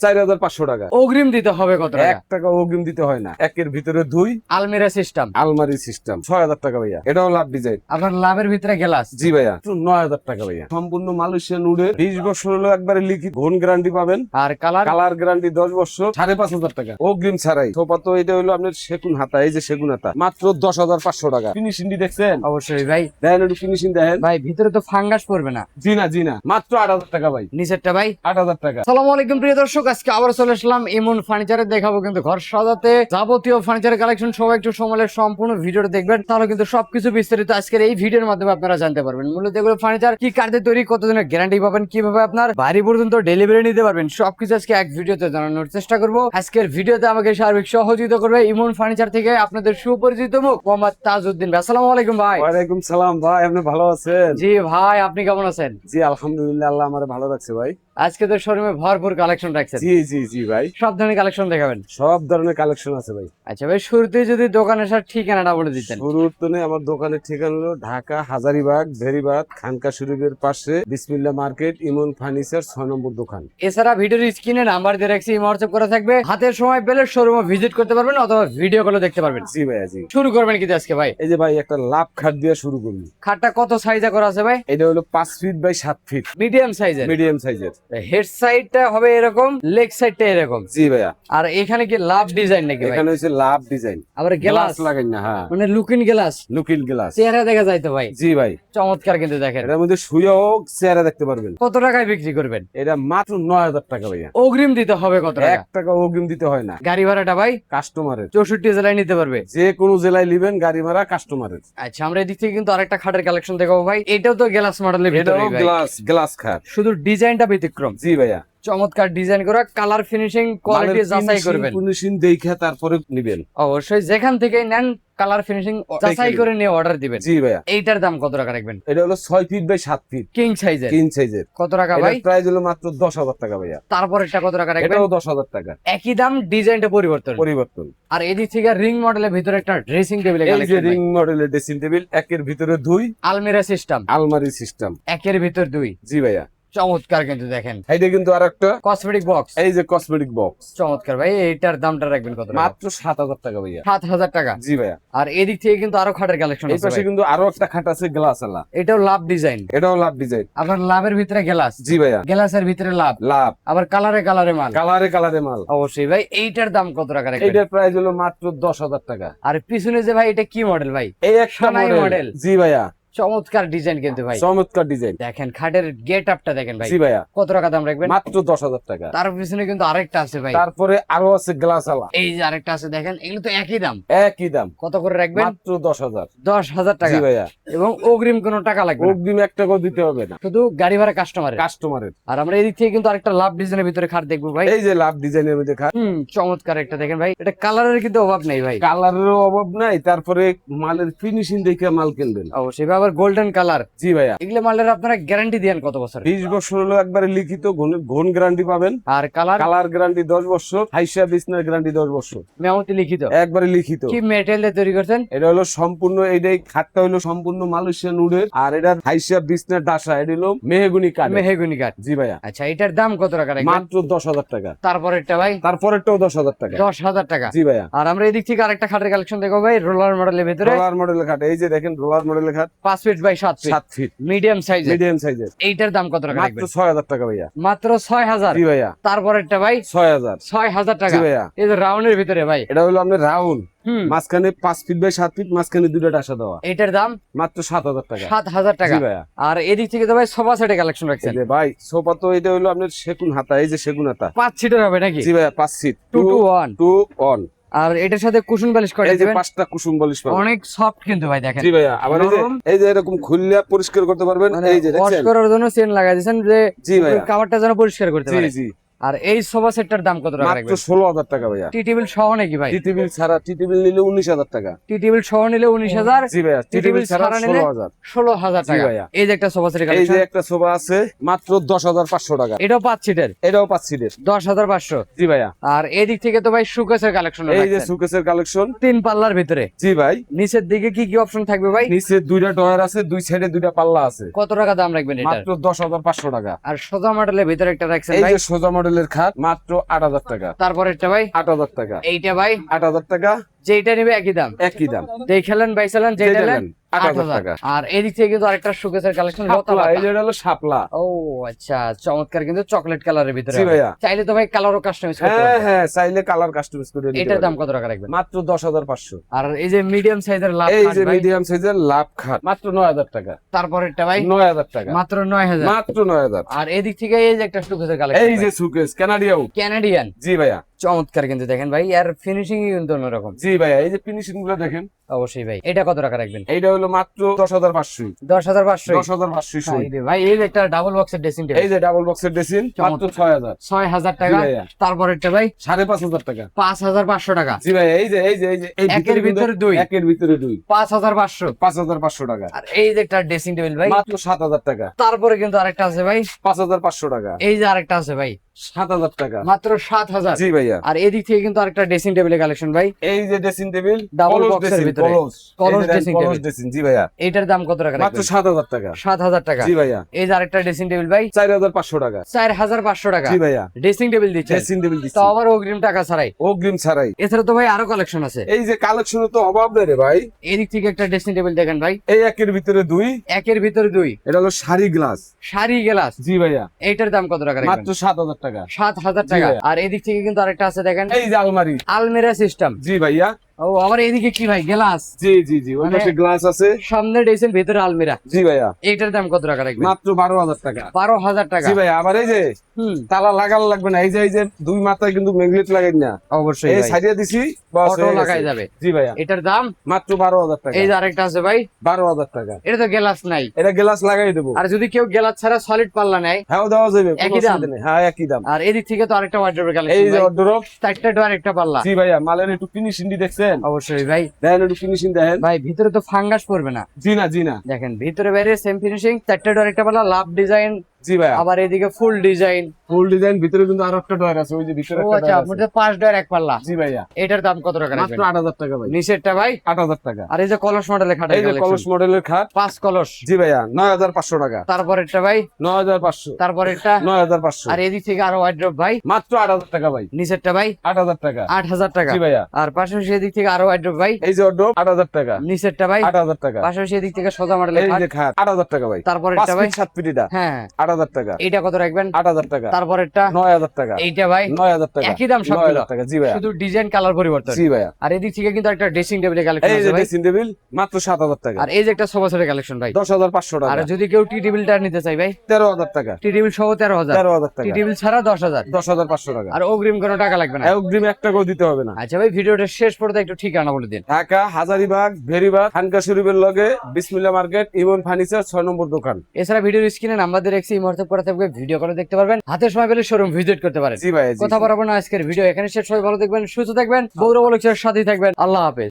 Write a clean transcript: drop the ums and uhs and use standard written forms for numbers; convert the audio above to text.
4,500 টাকা। অগ্রিম দিতে হবে কত টাকা? 1 টাকা অগ্রিম দিতে হয় না। একের ভিতরে 2 আলমিরা সিস্টেম, আলমারি সিস্টেম 6,000 টাকা ভাইয়া। এটাও লাভ ডিজাইন। আপনার লাভের ভিতরে গ্লাস। জি ভাইয়া 9,000 টাকা ভাইয়া। সম্পূর্ণ মালয়েশিয়ান উডের 20 বছর হলো একবারে লিখিত ঘন গ্যারান্টি পাবেন। আর কালার কালার গ্যারান্টি 10 বছর 5,500 টাকা অগ্রিম ছাড়াই। সোফা তো এটা হলো আপনার সেগুন হাতা, এই যে সেগুন হাতা মাত্র 10,500 টাকা। ফিনিশিং দেখছেন? অবশ্যই ভাই। দেখেন একটু ফিনিশিং দেখেন ভাই ভিতরে তো ফাঙ্গাস পড়বে না? জি না মাত্র 8,000 টাকা ভাই। নিচেরটা ভাই 8,000 টাকা। আসসালামু আলাইকুম প্রিয় দর্শক, আজকে আবার চলে আসলাম ইমন ফার্নিচারে। দেখাবো কিন্তু ঘর সাজাতে যাবতীয় ফার্নিচারের কালেকশন। সবাই একটু সময় সম্পূর্ণ ভিডিওটা দেখবেন, তাহলে কিন্তু সবকিছু বিস্তারিত আজকের এই ভিডিওর মাধ্যমে আপনারা জানতে পারবেন। মূলত এগুলো ফার্নিচার কি কাঠে তৈরি, কতদিনের গ্যারান্টি পাবেন, কিভাবে আপনার বাড়ি পর্যন্ত ডেলিভারি নিতে পারবেন, সবকিছু আজকে এক ভিডিওতে জানানোর চেষ্টা করবো। আজকের ভিডিওতে আমাকে সার্বিক সহযোগিতা করবে ইমন ফার্নিচার থেকে আপনাদের সুপরিচিত মুখ মোহাম্মদ তাজউদ্দিন ভাই। আসসালামু আলাইকুম ভাই। ওয়ালাইকুম সালাম ভাই, আপনি ভালো আছেন? জি ভাই, আপনি কেমন আছেন? জি আলহামদুলিল্লাহ, আল্লাহ আমারে ভালো রাখছে ভাই। আজকে তো শোরুমে ভরপুর কালেকশন রাখছেন। জি ভাই, সব ধরনের কালেকশন দেখাবেন? সব ধরনের কালেকশন আছে ভাই। আচ্ছা ভাই, শুরুতেই যদি দোকানের সাথে ঠিকানাটা বলে দিতেন। শুরুর তো আমার দোকানের ঠিকানা হলো ঢাকা হাজারীবাগ ভেরিবাগ খানকা শরীফের পাশে বিসমিল্লাহ মার্কেট, ইমন ফার্নিচার 6 নম্বর দোকান। এছাড়া ভিডিওর স্ক্রিনে নাম্বার দিয়ে রাখছি, হোয়াটসঅ্যাপ করা থাকবে। হাতের সময় পেলে শোরুমে ভিজিট করতে পারবেন অথবা ভিডিও কলে দেখতে পারবেন। জি ভাইয়া জি। শুরু করবেন কি আজকে ভাই? এই যে ভাই একটা লাভ খাট দিয়ে শুরু করবি। খাটটা কত সাইজে করা আছে ভাই? এটা হলো 5 ফিট বাই 7 ফিট মিডিয়াম সাইজের। মিডিয়াম সাইজের। হেড সাইডটা হবে এরকম, লেগ সাইডটা এরকম। জি ভাইয়া। আর এখানে কি লাভ ডিজাইন নাকি ভাই? এখানে হচ্ছে লাভ ডিজাইন, আবার গ্লাস লাগাই না। হ্যাঁ, মানে লুকিং গ্লাস, লুকিং গ্লাস চেহারা দেখা যায় তো ভাই? জি ভাই। চমৎকার কিন্তু দেখেন। এটার মধ্যে শুয়েও চেহারা দেখতে পারবেন। কত টাকায় বিক্রি করবেন? এটা মাত্র 9,000 টাকা ভাইয়া। অগ্রিম দিতে হবে কত টাকা? 1 টাকা অগ্রিম দিতে হয় না। গাড়ি ভাড়াটা ভাই কাস্টমারের 64 জেলায় নিতে পারবে। যে কোনো জেলায় নিবেন, গাড়ি ভাড়া কাস্টমারের। আচ্ছা, আমরা এদিক থেকে কিন্তু আরেকটা খাটের কালেকশন দেখাবো ভাই। এটাও তো গ্লাস মডেলের ভিতরে এটাও ভাই, গ্লাস খাট। শুধু ডিজাইনটা ব্যতিক্রম। জি ভাইয়া। চমৎকার ডিজাইন করা, কালার ফিনিশিং কোয়ালিটি যাচাই করবেন। ফিনিশিং দেখে তারপরে নিবেন। অবশ্যই যেখান থেকেই নেন কালার ফিনিশিং যাচাই করে নিয়ে অর্ডার দিবেন। জি ভাইয়া। এইটার দাম কত টাকা রাখবেন? এটা হলো 6 ফিট বাই 7 ফিট কিং সাইজের। কিং সাইজের। কত টাকা ভাই? এটার প্রাইস হলো মাত্র 10,000 টাকা ভাইয়া। তারপর এটা কত টাকা রাখবেন? এটাও 10,000 টাকা। একই দাম, ডিজাইনটা পরিবর্তন। আর এদিক থেকে রিং মডেলের ভিতরে একটা ড্রেসিং টেবিল, এই যে রিং মডেলের ড্রেসিং টেবিল, একের ভিতরে 2 আলমিরা সিস্টেম, আলমারি সিস্টেম একের ভিতর 2। জি ভাইয়া। চমৎকার কিন্তু দেখেন। এইটা কিন্তু আরেকটা কসমেটিক বক্স। এই যে কসমেটিক বক্স। চমৎকার ভাই, এইটার দামটা রাখবেন কত টাকা? মাত্র 7,000 টাকা ভাইয়া। 7,000 টাকা। জি ভাইয়া। আর এদিক থেকে কিন্তু আরো খাটের কালেকশন এই আছে পাশে ভাই। কিন্তু আরো একটা খাট আছে গ্লাস আলা। এটাও লাভ ডিজাইন। এটাও লাভ ডিজাইন। আপনার লাভের ভিতরে গ্লাস। জি ভাইয়া। গ্লাসের ভিতরে লাভ। লাভ আবার কালারে কালারে মাল। কালারে মাল। অবশ্যই ভাই। এইটার দাম কত টাকা রাখবেন? এইটার প্রাইস হলো মাত্র 10,000 টাকা। আর পিছনে যে ভাই, এটা কি মডেল ভাই? এই একটা সোনাই মডেল। জি ভাইয়া। চমৎকার ডিজাইন কিন্তু ভাই, চমৎকার ডিজাইন। দেখেন খাটের গেট আপটা দেখেন ভাই। জি ভাইয়া। কত টাকা দাম রাখবেন? মাত্র 10,000 টাকা। তার পিছনে কিন্তু আরেকটা আছে ভাই। তারপরে আরো আছে গ্লাস আলা। এই যে আরেকটা আছে দেখেন, এগুলো তো একই দাম। একই দাম। কত করে রাখবেন? মাত্র 10,000। 10,000 টাকা। জি ভাইয়া। এবং অগ্রিম কোনো টাকা লাগবে না, অগ্রিম 1 টাকাও দিতে হবে না, শুধু গাড়ি ভাড়া কাস্টমারের। কাস্টমারের। আর আমরা এদিক থেকে কিন্তু আরেকটা লাভ ডিজাইনের ভিতরে খাট দেখবো ভাই। এই যে লাভ ডিজাইনের মধ্যে খাট। চমৎকার একটা দেখেন ভাই। এটা কালারের কিন্তু অভাব নেই ভাই। কালারেরও অভাব নাই, তারপরে মালের ফিনিশিং দেখে মাল কিনবেন। অবশ্যই ভাই, আবার গোল্ডেন কালার। জি ভাইয়া। এগুলো মালের আপনারা গ্যারান্টি দেন কত বছর? 20 বছর হলো একবারে লিখিত ঘন গ্যারান্টি পাবেন। আর কালার কালার গ্যারান্টি 10 বছর, হাইসা বিসনার গ্যারান্টি 10 বছর। মেমোতে লিখিত, একবারে লিখিত। কি মেটেরিয়াল দিয়ে তৈরি করছেন? এটা হলো সম্পূর্ণ, এইটাই খাটটা হলো সম্পূর্ণ মালয়েশিয়ান উডের। আর এটা হাইসা বিসনার ডাসা, এটা হলো মেহগুনি কাঠ। মেহগনি কাঠ। জি ভাইয়া। আচ্ছা, এটার দাম কত টাকা রাখবেন? মাত্র 10,000 টাকা। তারপরেরটা ভাই? তারপরেরটাও 10,000 টাকা। 10,000 টাকা। জি ভাইয়া। আর আমরা এদিক থেকে আরেকটা খাটের কালেকশন দেখবো ভাই, রোলার মডেলের ভিতরে। রোলার মডেলের খাট। এই যে দেখেন রোলার মডেলের খাট, 5 feet by 7 feet 7 feet medium সাইজের। মিডিয়াম সাইজের। এইটার দাম কত টাকা মাত্র রাখবেন? 6,000 টাকা ভাইয়া। মাত্র 6,000। জি ভাইয়া। তারপরেরটা ভাই? 6,000। 6,000 টাকা। জি ভাইয়া। এই যে রাউন্ডের ভিতরে ভাই, এটা হলো আপনার রাউন্ড, মাঝখানে 5 ফিট বাই 7 ফিট, মাঝখানে দুটো ডাসা দেওয়া। এটার দাম মাত্র 7,000 টাকা। 7,000 টাকা। জি ভাইয়া। আর এদিক থেকে তো ভাই সোফা সেটের কালেকশন রাখছেন। এই যে ভাই সোফা তো এটা হলো আপনার সেগুন হাতা, এই যে সেগুন হাতা 5 সিটের হবে নাকি? জি ভাইয়া। 5 সিট 2 to 1। 2 1। আর এটার সাথে কুশন বালিশ করে এই যে দিবেন। 5টা কুসুম বালিশ পাবেন। অনেক সফট কিন্তু ভাই দেখেন। জি ভাইয়া। আবার নরম। এই যে এরকম খুললে পরিষ্কার করতে পারবেন। মানে এই যে ওয়াশ দেখছেন? করার জন্য চেন লাগাই দিয়েছেন যে জি ভাইয়া। কাভারটা যেন পরিষ্কার করতে জি পারে। জি। আর এই সোফা সেটটার দাম কত টাকা মাত্র রাখবেন? 16,000 টাকা ভাইয়া। টি টেবিল সহ নাকি ভাই? টি টেবিল ছাড়া, টি টেবিল নিলে 19,000 টাকা। টি টেবিল সহ নিলে 19,000। জি ভাইয়া। টি টেবিল ছাড়া 16,000। 16,000 জি টাকা। ভাইয়া। এই যে একটা সোফা সেটের এই কালেকশন, যে একটা সোফা আছে মাত্র 10,500 টাকা। এটাও 5 সিটের, এটাও 5 সিটের। 10,500। জি ভাইয়া। আর এদিক থেকে তো ভাই সুকেসের কালেকশন এই যে রাখছেন, সুকেসের কালেকশন 3 পাল্লার ভিতরে। জি ভাই। নিচের দিকে কি কি অপশন থাকবে ভাই? নিচে 2টা ডয়ার আছে, 2 সাইডে 2টা পাল্লা আছে। কত টাকা দাম রাখবেন এটা? মাত্র 10,500 টাকা। আর সোজা মডেলের ভিতরে একটা রাখছেন এই ভাই, যে সোজা মডেল মডেলের খাট মাত্র 8,000 টাকা। তারপরেরটা ভাই 8,000 টাকা। এইটা ভাই 8,000 টাকা। যেটা নিবে একই দাম। একই দাম। দেখলেন ভাই চালান যেটা যেটা নেন নেন, 8,000 টাকা। আর এদিক থেকে কিন্তু আরেকটা শোকেসের কালেকশন শাপলা, এই যে এটা হলো শাপলা। ও আচ্ছা, চমৎকার কিন্তু চকলেট কালারের ভিতরে জি হবে। ভাইয়া। চাইলে তো ভাই কালারও কাস্টমাইজ করতে হ্যাঁ পারবেন। হ্যাঁ, চাইলে কালার কাস্টমাইজ করে দিতে এটার দাম পারবেন। কত টাকা রাখবেন? মাত্র 10,500। আর এই যে মিডিয়াম সাইজের লাভ এই খাট যে ভাই, মিডিয়াম সাইজের লাভ খাট মাত্র 9,000 টাকা। তারপরেরটা ভাই 9,000 টাকা। মাত্র 9000। মাত্র 9,000। আর এদিক থেকে এই যে একটা শোকেসের কালেকশন, এই যে সুকেস কানাডিয়াও। ক্যানাডিয়ান, জি ভাইয়া। চমৎকার কিন্তু দেখেন ভাই, আর ফিনিশিং কিন্তু অন্যরকম। জি ভাইয়া, এই যে ফিনিশিং গুলো দেখেন। অবশ্যই ভাই, এটা কত টাকা রাখবেন? এইটা হলো মাত্র 10,500। 10,500। 10,500। ভাই এই যে একটা ডাবল বক্সের ড্রেসিং টেবিল, এই যে ডাবল বক্সের ড্রেসিং মাত্র 6,000। 6000 টাকা। জি ভাইয়া। তারপরেরটা ভাই 5,500 টাকা। 5500 টাকা। জি ভাইয়া, এই যে এই একের ভিতরে দুই। একের ভিতরে দুই। 5500। 5,500 টাকা। আর এই যে একটা ড্রেসিং টেবিল ভাই মাত্র 7,000 টাকা। তারপরে কিন্তু আরেকটা আছে ভাই 5,500 টাকা। এই যে আরেকটা আছে ভাই 7,000 টাকা। মাত্র 7000। জি ভাইয়া। আর এদিক থেকে কিন্তু আরেকটা ড্রেসিং টেবিলের কালেকশন ভাই, এই যে ড্রেসিং টেবিল ডাবল বক্সের ভিতরে কলস ড্রেসিং টেবিল। ড্রেসিং। জি ভাইয়া। এইটার দাম কত টাকা মাত্র রাখবেন? 7,000 টাকা। 7000 টাকা। জি ভাইয়া। এই যে আরেকটা ড্রেসিং টেবিল ভাই 4,500 টাকা। 4500 টাকা। জি ভাইয়া। ড্রেসিং টেবিল দিচ্ছেন, ড্রেসিং টেবিল দিচ্ছি তো আবার অগ্রিম টাকা ছাড়াই। অগ্রিম ছাড়াই। এছাড়া তো ভাই আরো কালেকশন আছে। এই যে কালেকশন তো অভাব নেই রে ভাই। এদিক থেকে একটা ড্রেসিং টেবিল দেখেন ভাই, এই একের ভিতরে দুই। একের ভিতরে দুই। এটা হলো শাড়ি গ্লাস। শাড়ি গ্লাস। জি ভাইয়া। এইটার দাম কত টাকা রাখবেন? মাত্র 7,000 টাকা। 7000 জি টাকা। ভাইয়া। আর এদিক থেকে কিন্তু আরেকটা আছে দেখেন, এই যে আলমারি। আলমিরা সিস্টেম। জি ভাইয়া। ও আবার এদিকে কি ভাই, গ্লাস। জি জি জি, ওই মানে- পাশে গ্লাস আছে। সামনে ড্রেসিং ভিতরে আলমিরা। জি ভাইয়া। এইটার দাম কত টাকা রাখবেন? মাত্র 12,000 টাকা। 12000 টাকা। জি ভাইয়া। আবার এই যে হুম, তালা লাগানো লাগবে না, এই যে দুই মাথায় কিন্তু ম্যাগনেট লাগাই না, অবশ্যই এই ভাই, সাইডে দিছি বাস অটো হয়ে গেছে। লাগাই যাবে। জি ভাইয়া। এটার দাম মাত্র 12,000 টাকা। এই যে আরেকটা আছে ভাই 12,000 টাকা। এটা তো গ্লাস নাই। এটা গ্লাস লাগাই দেবো। আর যদি কেউ গ্লাস ছাড়া সলিড পাল্লা নেয়, হ্যাঁ দেওয়া যাবে, কোনো একই দাম? অসুবিধা নেই। হ্যাঁ একই দাম। আর এদিক থেকে তো আরেকটা ওয়ার্ড্রোবের এই কালেকশন যে ভাই, অর্ডার। চারটা ডোর একটা পাল্লা। জি ভাইয়া, মালের একটু ফিনিশিং দেখছেন? অবশ্যই ভাই। দেখেন একটু ফিনিশিং দেখেন। ভাই ভিতরে তো ফাঙ্গাস পড়বে না। জি না জি না। দেখেন ভিতরে বাইরে সেম ফিনিশিং, চারটা ডোর একটা পাল্লা, লাভ ডিজাইন। জি ভাইয়া। আবার এদিকে ফুল ডিজাইন। ফুল ডিজাইন, ভিতরে কিন্তু আরো একটা ডয়ার আছে, ওই যে ভিতরে ও একটা আচ্ছা, ডয়ার আপনার আছে। 5 ডোর এক পাল্লা। জি ভাইয়া। এটার দাম কত টাকা রাখবেন? মাত্র 8,000 টাকা ভাই। নিচেরটা ভাই 8,000 টাকা। আর এই যে কলস মডেলের খাট, এই যে কলস মডেলের খাট। 5 কলস। জি ভাইয়া। 9,500 টাকা। তারপরেরটা ভাই 9,500। তারপরেরটা 9,500। আর এদিক থেকে আরো ওয়ার্ড্রোব ভাই মাত্র 8,000 টাকা ভাই। নিচেরটা ভাই 8,000 টাকা। 8000 টাকা। জি ভাইয়া। আর পাশাপাশি এদিক থেকে আরো ওয়ার্ড্রোব ভাই এই যে অর্ডার 8,000 টাকা। নিচেরটা ভাই 8,000 টাকা। পাশাপাশি এদিক থেকে সোজা মডেলের এই খাট। যে খাট 8,000 টাকা ভাই। তারপরেরটা 5 ভাই ফিট 7 ফিট এটা হ্যাঁ 8,000 টাকা। এইটা কত রাখবেন? 8,000 টাকা। তারপরেরটা 9,000 টাকা। এইটা ভাই 9,000 টাকা। একই দাম সবগুলো। 9,000 টাকা। জি ভাইয়া। শুধু ডিজাইন কালার পরিবর্তন। জি ভাইয়া। আর এদিক থেকে কিন্তু একটা ড্রেসিং টেবিলের কালেকশন এই আছে যে ভাই। ড্রেসিং টেবিল মাত্র 7,000 টাকা। আর এই যে একটা সোফা সেটের কালেকশন ভাই 10,500 আর টাকা। যদি কেউ টি টেবিলটা নিতে চাই ভাই 13,000 টাকা। টি টেবিল সহ 13000, 13,000 টি টাকা। টেবিল ছাড়া 10000। 10,500 টাকা। আর অগ্রিম কোনো টাকা লাগবে না। অগ্রিম 1 টাকাও দিতে হবে না। আচ্ছা ভাই, ভিডিওটা শেষ পর্যন্ত একটু ঠিকানা বলে দিন। ঢাকা হাজারীবাগ ভেরিবাগ খানকা শরীফের লগে বিসমিল্লাহ মার্কেট ইমন ফার্নিচার 6 নম্বর দোকান। এছাড়া ভিডিওর স্ক্রিনে নাম্বার দিয়ে রাখছি, এই মুহূর্তে পরে থাকবে, ভিডিও করে দেখতে পারবেন। হাতে সময় পেলে শোরুম ভিজিট করতে পারেন। জি ভাই। কথা বলবো না, আজকের ভিডিও এখানে শেষ। সবাই ভালো দেখবেন, সুস্থ থাকবেন, গৌরব আলোচনার সাথেই থাকবেন। আল্লাহ হাফেজ।